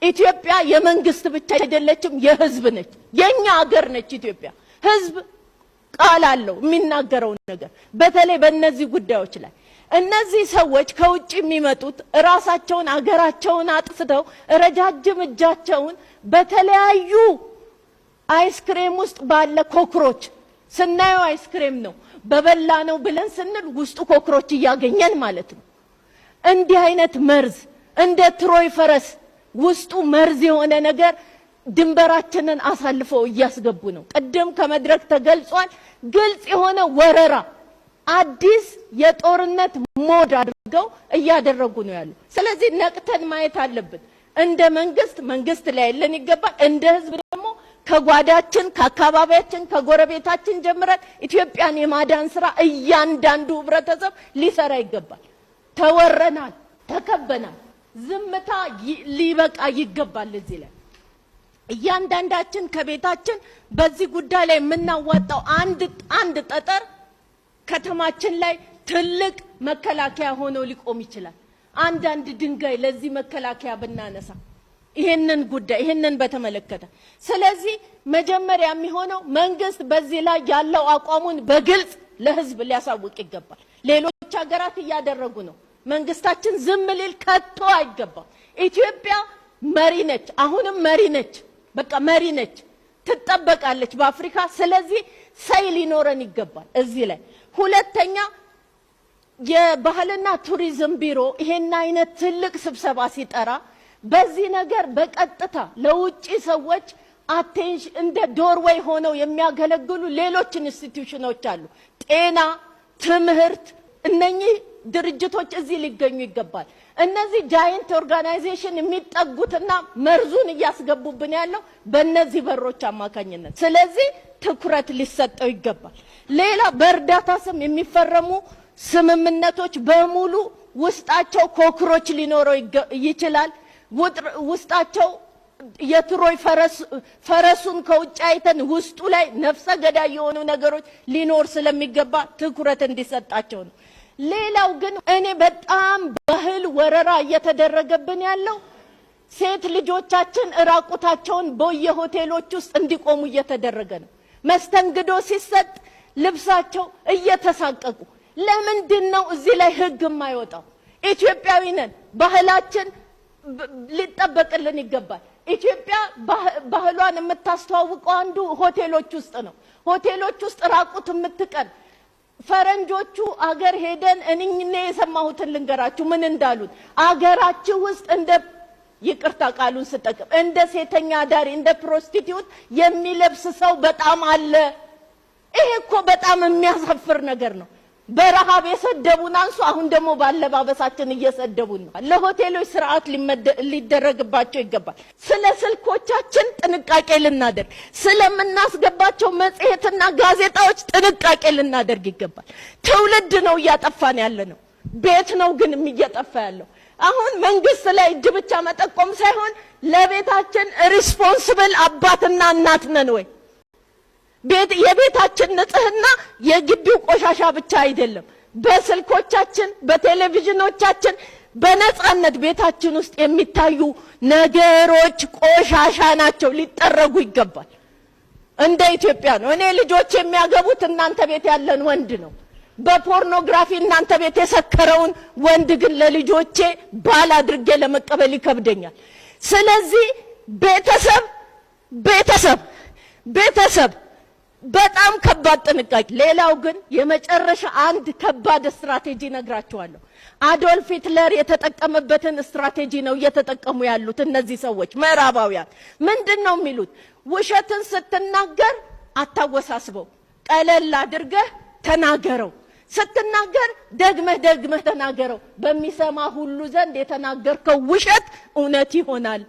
ኢትዮጵያ የመንግስት ብቻ አይደለችም የህዝብ ነች የኛ ሀገር ነች ኢትዮጵያ ህዝብ ቃል አለው የሚናገረው ነገር በተለይ በእነዚህ ጉዳዮች ላይ እነዚህ ሰዎች ከውጭ የሚመጡት ራሳቸውን ሀገራቸውን አጥፍተው ረጃጅም እጃቸውን በተለያዩ አይስክሬም ውስጥ ባለ ኮክሮች ስናየው አይስክሬም ነው በበላ ነው ብለን ስንል ውስጡ ኮክሮች ያገኛል ማለት ነው እንዲህ አይነት መርዝ እንደ ትሮይ ፈረስ ውስጡ መርዝ የሆነ ነገር ድንበራችንን አሳልፈው ያስገቡ ነው ቀደም ከመድረክ ተገልጿል ግልጽ የሆነ ወረራ አዲስ የጦርነት ሞድ አድርገው እያደረጉ ነው ያለው ስለዚህ ነቅተን ማየት አለብን እንደ መንግስት ላይ ያለን ይገባል እንደ ህዝብ ደግሞ ከጓዳችን ከአካባቢያችን ከጎረቤታችን ጀምረን ኢትዮጵያን የማዳን ስራ እያንዳንዱ ህብረተሰብ ሊሰራ ይገባል ተወረናል ተከበናል ዝምታ ሊበቃ ይገባል እዚህ ላይ እያንዳንዳችን ከቤታችን በዚህ ጉዳይ ላይ የምናዋጣው አንድ ጠጠር ከተማችን ላይ ትልቅ መከላከያ ሆኖ ሊቆም ይችላል አንድ ድንጋይ ለዚህ መከላከያ ብናነሳ ይሄንን በተመለከተ ስለዚህ መጀመሪያ የሚሆነው መንግስት በዚህ ላይ ያለው አቋሙን በግልጽ ለህዝብ ሊያሳውቅ ይገባል ሌሎች ሀገራት እያደረጉ ነው መንግስታችን ዝም ሊል ከቶ አይገባም ኢትዮጵያ መሪ ነች አሁንም መሪ ነች በቃ መሪ ነች ትጠበቃለች በአፍሪካ ስለዚህ ሳይል ሊኖረን ይገባል እዚህ ላይ ሁለተኛ የባህልና ቱሪዝም ቢሮ ይሄን አይነት ትልቅ ስብሰባ ሲጠራ በዚህ ነገር በቀጥታ ለውጪ ሰዎች አቴንሽን እንደ ዶርዌይ ሆነው የሚያገለግሉ ሌሎች ኢንስቲትዩሽኖች አሉ ጤና ትምህርት እነኚህ ድርጅቶች እዚህ ሊገኙ ይገባል እነዚህ ጃይንት ኦርጋናይዜሽን የሚጠጉትና መርዙን ያስገቡብን ያለው በእነዚህ በሮች አማካኝነት ስለዚህ ትኩረት ሊሰጠው ይገባል ሌላ በእርዳታ ስም የሚፈረሙ ስምምነቶች በሙሉ ውስጣቸው ኮክሮች ሊኖረው ይችላል ውስጣቸው የትሮይ ፈረሱን ከውጭ አይተን ውስጡ ላይ ነፍሰ ገዳይ የሆኑ ነገሮች ሊኖር ስለሚገባ ትኩረት እንዲሰጣቸው ነው ሌላው ግን እኔ በጣም ባህል ወረራ እየተደረገብን ያለው ሴት ልጆቻችን ራቁታቸውን በየሆቴሎች ውስጥ እንዲቆሙ እየተደረገ ነው መስተንግዶ ሲሰጥ ልብሳቸው እየተሳቀቁ ለምንድነው እዚህ ላይ ህግ የማይወጣው ኢትዮጵያዊ ነን ባህላችን ሊጠበቅልን ይገባል ኢትዮጵያ ባህሏን የምታስተዋውቀው አንዱ ሆቴሎች ውስጥ ነው ሆቴሎች ውስጥ ራቁት የምትቀር ፈረንጆቹ አገር ሄደን እኔ የሰማሁትን ልንገራችሁ ምን እንዳሉት አገራችሁ ውስጥ እንደ ይቅርታ ቃሉን ስጠቅም እንደ ሴተኛ ዳሪ እንደ ፕሮስቲቲዩት የሚለብስ ሰው በጣም አለ ይሄ እኮ በጣም የሚያሳፍር ነገር ነው በረሃብ የሰደቡን አንሱ አሁን ደግሞ ባለባበሳችን እየሰደቡን ነው ለሆቴሎች ስርዓት ሊደረግባቸው ይገባል ስለ ስልኮቻችን ጥንቃቄ ልናደርግ ስለምናስገባቸው መጽሔትና ጋዜጣዎች ጥንቃቄ ልናደርግ ይገባል ትውልድ ነው ያጠፋን ያለ ነው ቤት ነው ግን እየጠፋ ያለው አሁን መንግስት ላይ እጅ ብቻ መጠቆም ሳይሆን ለቤታችን ሪስፖንሲብል አባትና እናት ነን ወይ የቤታችን ንጽህና የግቢው ቆሻሻ ብቻ አይደለም በስልኮቻችን በቴሌቪዥኖቻችን በነጻነት ቤታችን ውስጥ የሚታዩ ነገሮች ቆሻሻ ናቸው ሊጠረጉ ይገባል እንደ ኢትዮጵያ ነው እኔ ልጆች የሚያገቡት እናንተ ቤት ያለን ወንድ ነው በፖርኖግራፊ እናንተ ቤት የሰከረውን ወንድ ግን ለልጆቼ ባል አድርጌ ለመቀበል ይከብደኛል ስለዚህ ቤተሰብ በጣም ከባድ ጥንቃቄ ሌላው ግን የመጨረሻ አንድ ከባድ ስትራቴጂ ነግራቸዋለሁ አዶልፍ ሂትለር የተጠቀመበትን ስትራቴጂ ነው እየተጠቀሙ ያሉት እነዚህ ሰዎች ምዕራባውያን ምንድነው የሚሉት ውሸትን ስትናገር አታወሳስበው ቀለል አድርገህ ተናገረው ስትናገር ደግመህ ተናገረው በሚሰማ ሁሉ ዘንድ የተናገርከው ውሸት እውነት ይሆናል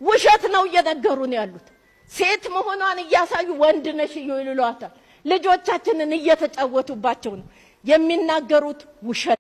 ውሸት ነው እየነገሩን ያሉት ሴት መሆኗን እያሳዩ ወንድ ነሽ ይሉላታል ልጆቻችንን እየተጫወቱባቸው ነው የሚናገሩት ውሸት